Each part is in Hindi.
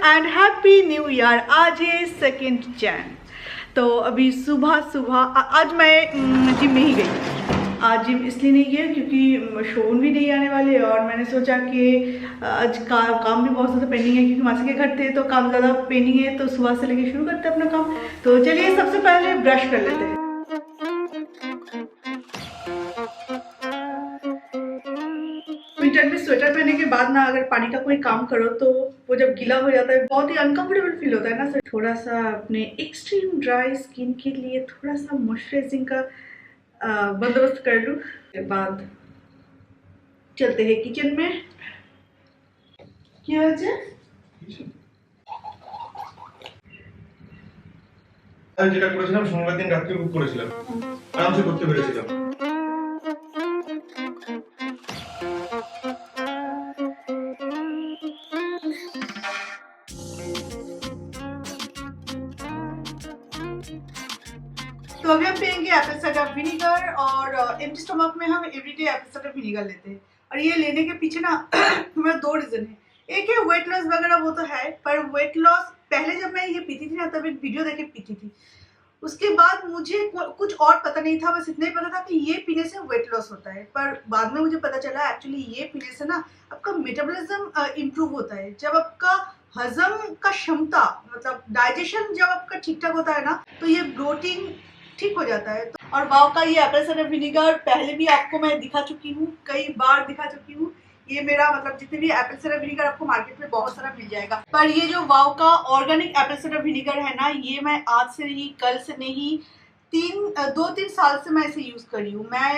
And happy new year. आज है 2 जैन। तो अभी सुबह सुबह आज मैं जिम नहीं गई। आज जिम इसलिए नहीं गया क्योंकि शोन भी नहीं आने वाले और मैंने सोचा कि आज काम भी बहुत ज़्यादा पेंडिंग है क्योंकि मासी के घर थे तो काम ज़्यादा पेंडिंग है, तो सुबह से लेके शुरू करते हैं अपना काम। तो चलिए सबसे पहले ब्रश कर लेते हैं। विंटर में स्वेटर पहनने के बाद ना अगर पानी का कोई काम करो तो वो जब गीला हो जाता है बहुत ही अनकंफर्टेबल फील होता है ना। थोड़ा सा अपने एक्सट्रीम ड्राई स्किन के लिए थोड़ा सा मॉइस्चराइजिंग का बंदोबस्त कर लूँ। के बाद चलते हैं किचन में। क्या আছে আমি যেটা করেছিলাম সোমবার দিন রাতে বুক করেছিলাম, আরামসে করতে পেরেছিলাম। तो अभी हम पियेंगे एप्पल साइडर विनीगर और एम्प्टी स्टमक में हम एवरीडे एप्पल साइडर विनीगर लेते हैं। और ये लेने के पीछे ना मेरा 2 रीज़न है। एक है वेट लॉस वगैरह, वो तो है, पर वेट लॉस पहले जब मैं ये पीती थी ना तब एक वीडियो देख के पीती थी। उसके बाद मुझे कुछ और पता नहीं था, बस इतना ही पता था कि ये पीने से वेट लॉस होता है। पर बाद में मुझे पता चला एक्चुअली ये पीने से ना आपका मेटाबॉलिज्म इम्प्रूव होता है। जब आपका हजम का क्षमता मतलब डाइजेशन जब आपका ठीक ठाक होता है ना तो ये ब्लोटिंग ठीक हो जाता है। और वाव का ये एप्पल साइडर विनीगर पहले भी आपको मैं दिखा चुकी हूँ, कई बार दिखा चुकी हूँ। ये मेरा मतलब जितने भी एप्पल साइडर विनीगर आपको मार्केट में बहुत सारा मिल जाएगा, पर ये जो वाव का ऑर्गेनिक एप्पल साइडर विनीगर है ना, ये मैं आज से नहीं, कल से नहीं, 2-3 साल से मैं इसे यूज़ कर रही हूँ। मैं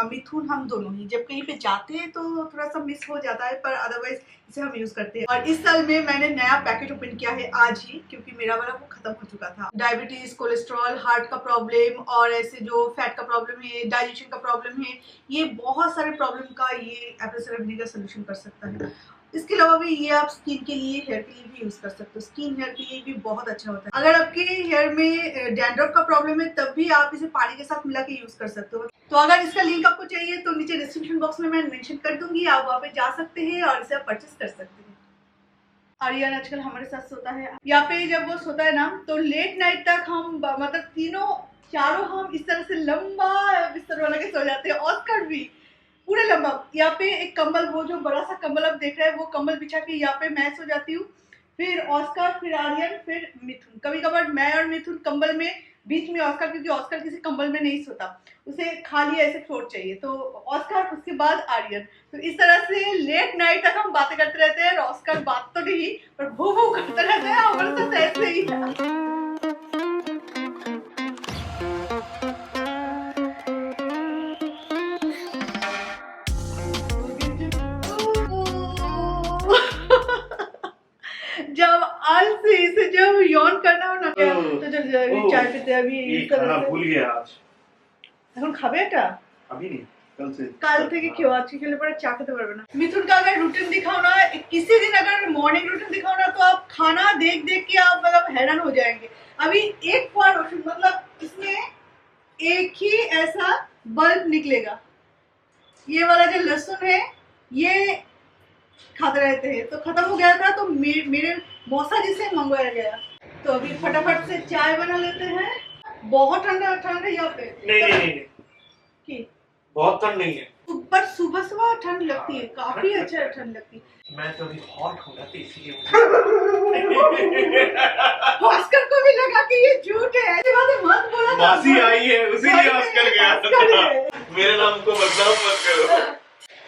मिथुन हम दोनों ही जब कहीं पे जाते हैं तो थोड़ा सा मिस हो जाता है, पर अदरवाइज इसे हम यूज़ करते हैं। और इस साल में मैंने नया पैकेट ओपन किया है आज ही, क्योंकि मेरा वाला वो खत्म हो चुका था। डायबिटीज, कोलेस्ट्रॉल, हार्ट का प्रॉब्लम और ऐसे जो फैट का प्रॉब्लम है, डाइजेशन का प्रॉब्लम है, ये बहुत सारे प्रॉब्लम का ये एप्पल साइडर विनीगर सोल्यूशन कर सकता है। इसके अलावा भी ये आप स्किन के लिए, हेयर के लिए भी यूज कर सकते हो। स्किन हेयर के लिए भी बहुत अच्छा होता है। अगर आपके हेयर में डैंड्रफ का प्रॉब्लम है तब भी आप इसे पानी के साथ मिला के यूज कर सकते हो। तो अगर इसका लिंक आपको चाहिए तो नीचे डिस्क्रिप्शन बॉक्स में मैं मेंशन कर दूंगी, आप वहाँ पे जा सकते हैं और इसे आप परचेस कर सकते हैं। आर्यन आजकल हमारे साथ सोता है। यहाँ पे जब वो सोता है ना तो लेट नाइट तक हम मतलब चारों हम इस तरह से लंबा बिस्तर बना के सो जाते हैं। ऑस्कर भी पूरे लंबा। यहाँ पे एक कंबल, वो जो बड़ा सा कंबल आप देख रहे हैं, वो कंबल बिछा के यहाँ पे मैं सो जाती हूँ, फिर ऑस्कर, फिर आर्यन, फिर मिथुन। कभी कभार मैं और मिथुन कंबल में, बीच में ऑस्कर, क्योंकि ऑस्कर किसी कंबल में नहीं सोता, उसे खाली ऐसे फ्लोर चाहिए, तो ऑस्कर, उसके बाद आर्यन। तो इस तरह से लेट नाइट तक हम बातें करते रहते हैं। ऑस्कर बात तो नहीं पर भू भू करते रहते हैं हमारे साथ ऐसे ही। जब आलसी इसे जब यौन करना हो ना तो चल जाएगी। चाय पीते अभी खाना भूल गया आज। এখন খাবে এটা? अभी नहीं, कल से। কাল থেকে কেউ আজকে খেলে পরে চা খেতে পারবে না। मिथुन का अगर रूटीन दिखाओ ना, किसी दिन अगर मॉर्निंग रूटीन दिखाओ ना तो आप खाना देख देख के आप मतलब हैरान हो जाएंगे। अभी एक फॉर्म मतलब इसमें एक ही ऐसा बल्ब निकलेगा। ये वाला जो लहसुन है ये खाते रहते हैं, तो खत्म हो गया था तो मेरे मौसा जी से मंगवाया गया। तो अभी फटाफट से चाय बना लेते हैं। बहुत ठंडा ठंड है यहाँ पे। नहीं बहुत ठंड नहीं है, पर सुबह सुबह ठंड लगती है, काफी अच्छा ठंड लगती है। मैं तो अभी हॉट हो जाती इसलिए। ऑस्कर को भी लगा कि ये झूठ है, ऐसी बातें मत बोला। मासी आई है उसीलिए ऑस्कर गया। मेरे नाम को बदनाम मत करो।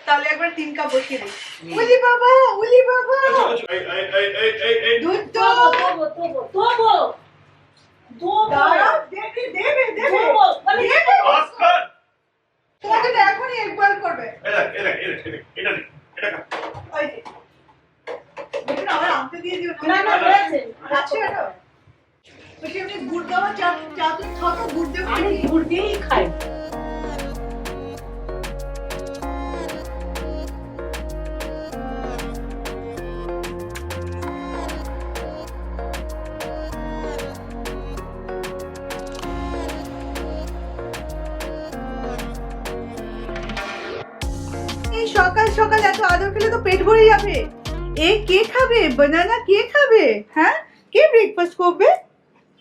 তাহলে একবার 3 কাপ বসিয়ে দিই। উলি বাবা, উলি বাবা, দুধ তো দাঁড়াও, দেবে ऑस्कर তোমাকে তো এখনই একবার করবে। এটা ওই যে দেখুন আবার আনতে দিয়ে দিও না না হয়েছে আচ্ছা এটা বসে এমনি গুড় দেওয়া চা তো খাও তো গুড় দেবো। আমি গুড় দিয়েই খাই। সকাল সকাল এত আদর খেলে তো পেট ভরে যাবে। এ কে খাবে বানানা, কে খাবে? হ্যাঁ, কে ব্রেকফাস্ট করবে?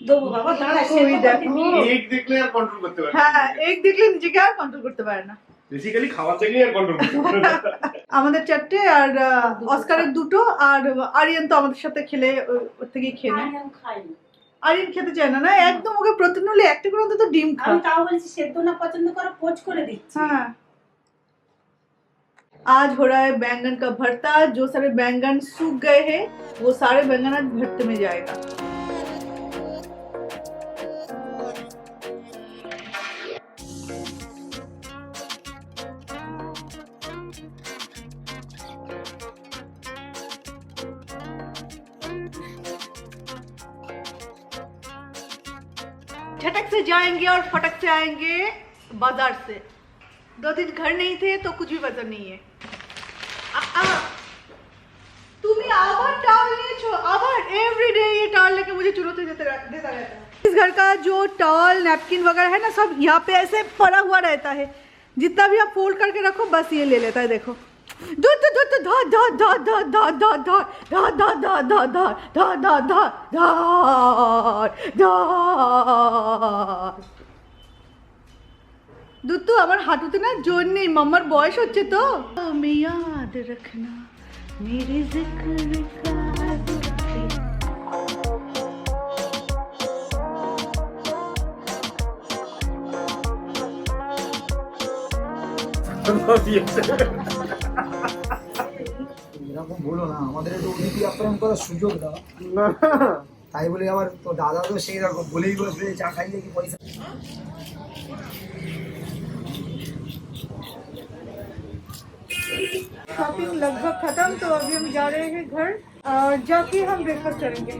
দেবো বাবা, দাঁড়া, ওই দেখো। एक देखले আর কন্ট্রোল করতে পারে হ্যাঁ, এক দেখলে নিজেকে আর কন্ট্রোল করতে পারে না। বেসিক্যালি খাওয়া থেকে আর কন্ট্রোল করতে পারে না আমাদের চারটে আর অস্কারের দুটো, আর আরিয়ান তো আমাদের সাথে খেলে ওর থেকে খেয়ে নেয়। আমি খাইনি। আরিয়ান খেতে চায় না, না একদম ওকে প্রতিদিন হলে একটা করে অন্তত ডিম খা। আমি তাও বলছি সেদ্ধ না পছন্দ করে পোচ করে দিচ্ছি। हाँ, आज हो रहा है बैंगन का भरता। जो सारे बैंगन सूख गए हैं वो सारे बैंगन आज भरते में जाएगा। झटक से जाएंगे और फटक से आएंगे बाजार से। 2 दिन घर नहीं थे तो कुछ भी पता नहीं है। তুমি আবার টাওয়াল নিয়েছো, আবার एवरीडे ये टावल लेके मुझे चुनौती देता रहता है। इस घर का जो टॉवल नैपकिन वगैरह है ना, सब यहाँ पे ऐसे पड़ा हुआ रहता है। जितना भी आप फोल्ड करके रखो बस ये ले लेता है। देखो দুত্তু আমার হাঁটুতে না জোর নেই, মাম্মার বয়স হচ্ছে তো। তুমি याद रखना मेरे जिक्र का এরকম বলো না, আমাদের একটু অতিথি আপ্যায়ন করার সুযোগ দাও না। তাই বলে আবার তো দাদা তো সেই রকম বলেই বসবে চা খাইলে কি পয়সা। शॉपिंग लगभग खत्म, तो अभी हम जा रहे हैं घर और जाके हम ब्रेकफास्ट करेंगे।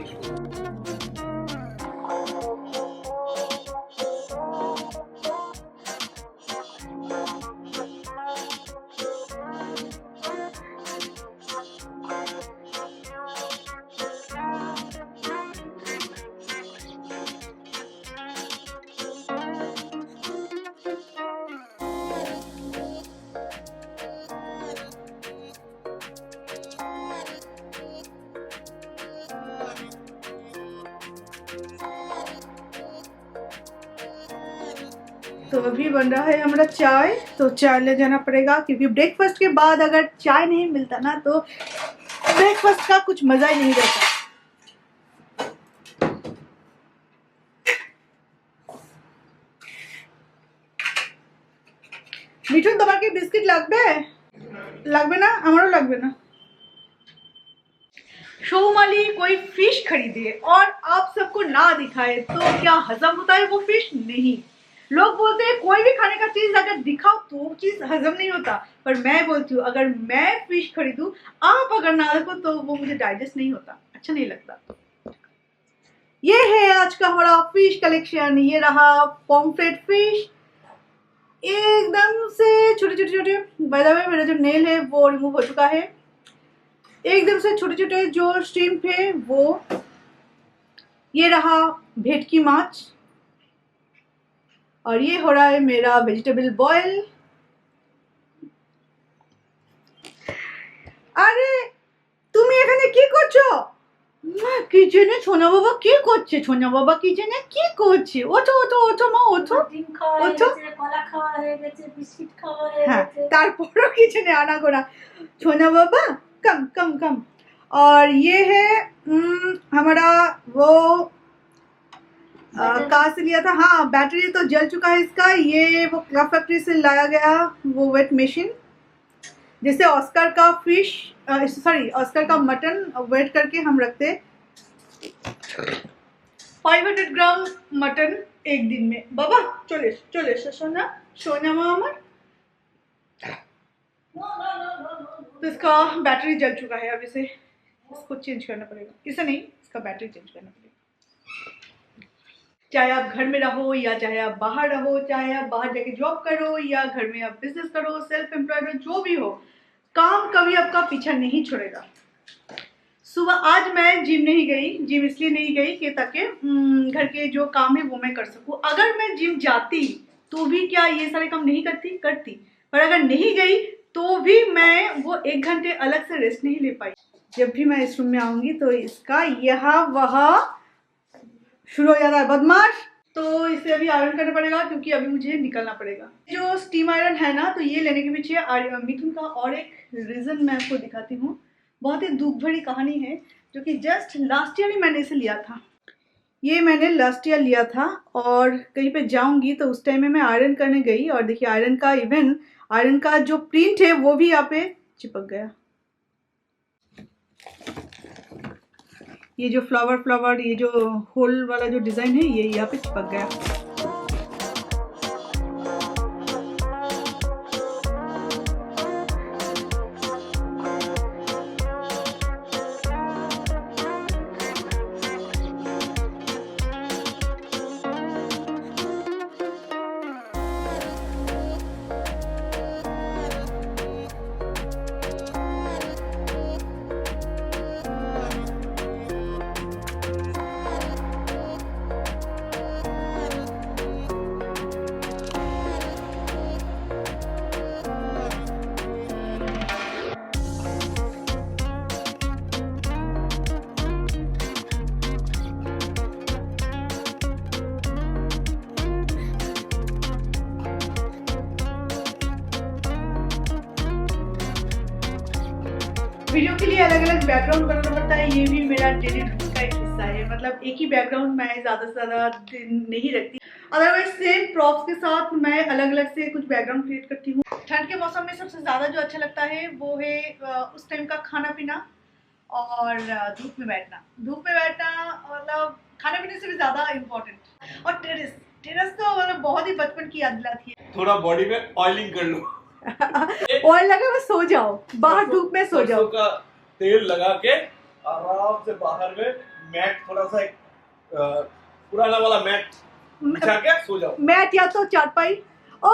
तो अभी बन रहा है हमारा चाय, तो चाय ले जाना पड़ेगा क्योंकि ब्रेकफास्ट के बाद अगर चाय नहीं मिलता ना तो ब्रेकफास्ट का कुछ मजा ही नहीं रहता। মিঠুন তোমার কি বিস্কিট লাগবে? লাগবে না? আমারও লাগবে না। शोमाली कोई फिश खरीदे और आप सबको ना दिखाए तो क्या हजम होता है वो फिश? नहीं। लोग बोलते हैं कोई भी खाने का चीज अगर दिखाओ तो वो चीज हजम नहीं होता, पर मैं बोलती हूँ अगर मैं फिश खरीदूं आप अगर ना देखो तो वो मुझे डाइजेस्ट नहीं होता, अच्छा नहीं लगता। ये है आज का हमारा फिश कलेक्शन। ये रहा पॉम्फ्रेट फिश, एकदम से छोटे छोटे छोटे। बाय द वे मेरा जो नेल है वो रिमूव हो चुका है। एकदम से छोटे छोटे जो श्रिम्प है वो। ये रहा भेटकी माछ और ये हो रहा है मेरा वेजिटेबल बॉयल। আরে তুমি এখানে কি করছো? কিচেনে সোনা বাবা কি করছে? সোনা বাবা কিচেনে কি করছে? ওঠো ওঠো ওঠো মা ওঠো। ডিম খাওয়া হয়ে ওঠো। গেছে, কলা খাওয়া হয়ে গেছে, বিস্কিট খাওয়া হয়ে हाँ, গেছে। तारपरो किचने आना गोना। सोना बाबा कम कम कम। और ये है हमारा वो कहाँ से लिया था? हाँ, बैटरी तो जल चुका है इसका। ये वो क्लब फैक्ट्री से लाया गया वो वेट मशीन, जिससे ऑस्कर का फिश सॉरी ऑस्कर का मटन वेट करके हम रखते 500 ग्राम मटन एक दिन में। बाबा चले चले सोना सोना मामा। तो इसका बैटरी जल चुका है, अब इसे इसको चेंज करना पड़ेगा। इसे नहीं, इसका बैटरी चेंज करना पड़ेगा। चाहे आप घर में रहो या चाहे आप बाहर रहो, चाहे आप बाहर जाके जॉब करो या घर में आप बिजनेस करो, सेल्फ एम्प्लॉयड हो, जो भी हो, काम कभी आपका पीछा नहीं छोड़ेगा। सुबह आज मैं जिम नहीं गई। जिम इसलिए नहीं गई कि ताकि घर के जो काम है वो मैं कर सकूं। अगर मैं जिम जाती तो भी क्या ये सारे काम नहीं करती। पर अगर नहीं गई तो भी मैं वो 1 घंटे अलग से रेस्ट नहीं ले पाई। जब भी मैं इस रूम में आऊंगी तो इसका यहाँ वहाँ शुरू हो जाता है बदमाश। तो इसे अभी आयरन करना पड़ेगा क्योंकि अभी मुझे निकलना पड़ेगा। जो स्टीम आयरन है ना, तो ये लेने के पीछे मिथुन का और एक रीज़न मैं आपको दिखाती हूँ। बहुत ही दुख भरी कहानी है, जो कि जस्ट लास्ट ईयर ही मैंने इसे लिया था। ये मैंने लास्ट ईयर लिया था और कहीं पे जाऊंगी तो उस टाइम में मैं आयरन करने गई और देखिए आयरन का जो प्रिंट है वो भी यहाँ पे चिपक गया। ये जो फ्लावर ये जो होल वाला जो डिज़ाइन है ये यहाँ पे चिपक गया। वीडियो के लिए अलग अलग बैकग्राउंड बनाना पड़ता है, ये भी मेरा डेली रूटीन का एक हिस्सा है। मतलब एक ही बैकग्राउंड मैं ज़्यादा से ज़्यादा दिन नहीं रखती, अदरवाइज सेम प्रॉप्स के साथ मैं अलग अलग से कुछ बैकग्राउंड क्रिएट करती हूँ। ठंड के मौसम में सबसे ज़्यादा जो अच्छा लगता है वो है उस टाइम का खाना पीना और धूप में बैठना। धूप में बैठना मतलब खाने पीने से भी ज़्यादा इम्पोर्टेंट। और टेरेस तो मतलब बहुत ही बचपन की याद दिलाती है। थोड़ा बॉडी में ऑयलिंग कर लो। ऑयल लगा के सो जाओ, बाहर धूप में सो जाओ। का तेल लगा के आराम से बाहर में मैट, थोड़ा सा एक पुराना वाला मैट बिछा के सो जाओ। मैट या तो चारपाई। ओ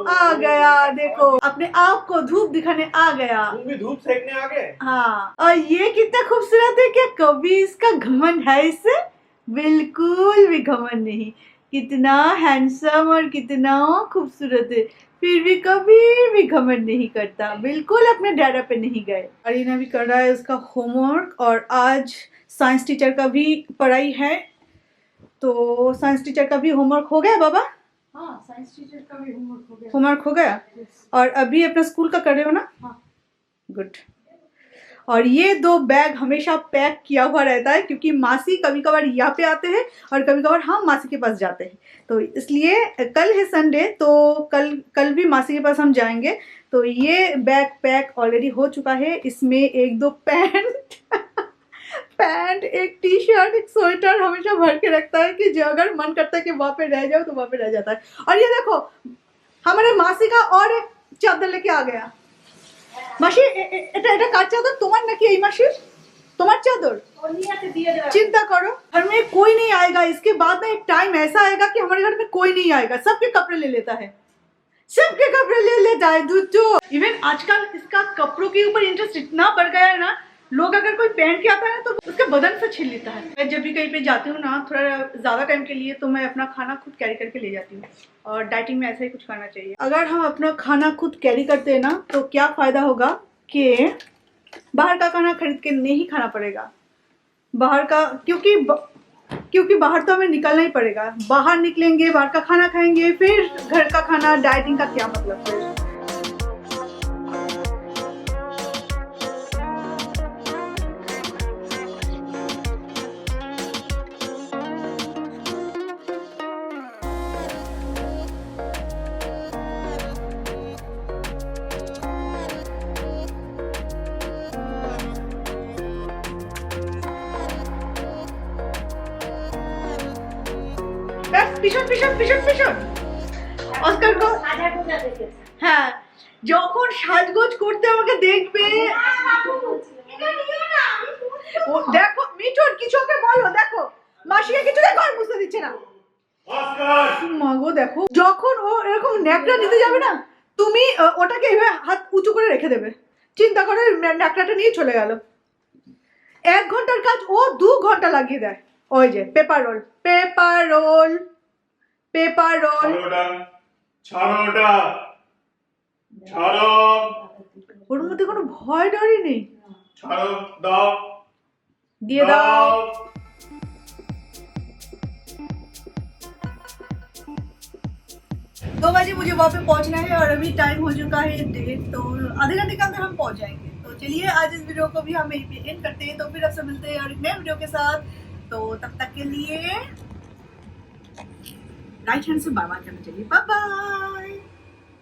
आ गया, देखो अपने आप को धूप दिखाने आ गया। तुम भी धूप सेकने आ गए। हाँ, और ये कितना खूबसूरत है। क्या कभी इसका घमंड है इससे? बिल्कुल भी घमंड नहीं। कितना हैंडसम और कितना खूबसूरत है, फिर भी कभी भी घमंड नहीं करता। बिल्कुल अपने डैडा पे नहीं गए। अरीना भी कर रहा है उसका होमवर्क और आज साइंस टीचर का भी पढ़ाई है। तो साइंस टीचर का भी होमवर्क हो गया बाबा? हाँ, साइंस टीचर का भी होमवर्क हो गया। होमवर्क हो गया? और अभी अपना स्कूल का कर रहे हो ना? हाँ। गुड। और ये 2 बैग हमेशा पैक किया हुआ रहता है क्योंकि मासी कभी कभार यहाँ पे आते हैं और कभी कभार हम मासी के पास जाते हैं। तो इसलिए कल है संडे, तो कल भी मासी के पास हम जाएंगे। तो ये बैग पैक ऑलरेडी हो चुका है। इसमें 1-2 पैंट, एक टी शर्ट, एक स्वेटर हमेशा भर के रखता है कि जो अगर मन करता है कि वहाँ पे रह जाओ तो वहाँ पे रह जाता है। और ये देखो हमारे मासी का और एक चादर लेके आ गया। মাসি এটা এটা কার চাদর? তোমার নাকি এই মাসির? তোমার चादर? चिंता करो, घर में कोई नहीं आएगा। इसके बाद में एक टाइम ऐसा आएगा कि हमारे घर में कोई नहीं आएगा, सबके कपड़े ले लेता है, सबके कपड़े ले लेता है दूचो। इवन आजकल इसका कपड़ों के ऊपर इंटरेस्ट इतना बढ़ गया है ना, लोग अगर कोई पहन के आता है तो उसके बदन से छीन लेता है। मैं जब भी कहीं पे जाती हूँ ना थोड़ा ज़्यादा टाइम के लिए, तो मैं अपना खाना खुद कैरी करके ले जाती हूँ। और डाइटिंग में ऐसा ही कुछ करना चाहिए। अगर हम अपना खाना खुद कैरी करते हैं ना तो क्या फ़ायदा होगा कि बाहर का खाना खरीद के नहीं खाना पड़ेगा। बाहर का क्योंकि बाहर तो हमें निकलना ही पड़ेगा। बाहर निकलेंगे, बाहर का खाना खाएंगे, फिर घर का खाना, डाइटिंग का क्या मतलब फिर। পিছন অস্কার কো হ্যাঁ, যখন সাজগোজ করতে আমাকে দেখবে, ও দেখো মিঠুন কিছু ওকে বলো, দেখো মাসিকে কিছু দেখো আর বুঝতে দিচ্ছে না। মাগো দেখো, যখন ও এরকম ন্যাকড়া নিতে যাবে না, তুমি ওটাকে এভাবে হাত উঁচু করে রেখে দেবে। চিন্তা করে ন্যাকড়াটা নিয়ে চলে গেল। 1 ঘন্টার কাজ ও 2 ঘন্টা লাগিয়ে দেয়। ওই যে পেপার রোল ওর মধ্যে কোনো ভয় ডরই নেই। छाड़ो, दाओ, दिए दाओ। 2 बजे मुझे वहाँ पे पहुँचना है और अभी टाइम हो चुका है 1:30, तो आधे घंटे के अंदर हम पहुँच जाएंगे। तो चलिए आज इस वीडियो को भी हम यहीं पे एंड करते हैं, तो फिर आपसे मिलते हैं और एक नए वीडियो के साथ। तो तब तक के लिए राइट हैंड से बाय बाय करना चाहिए। Bye bye.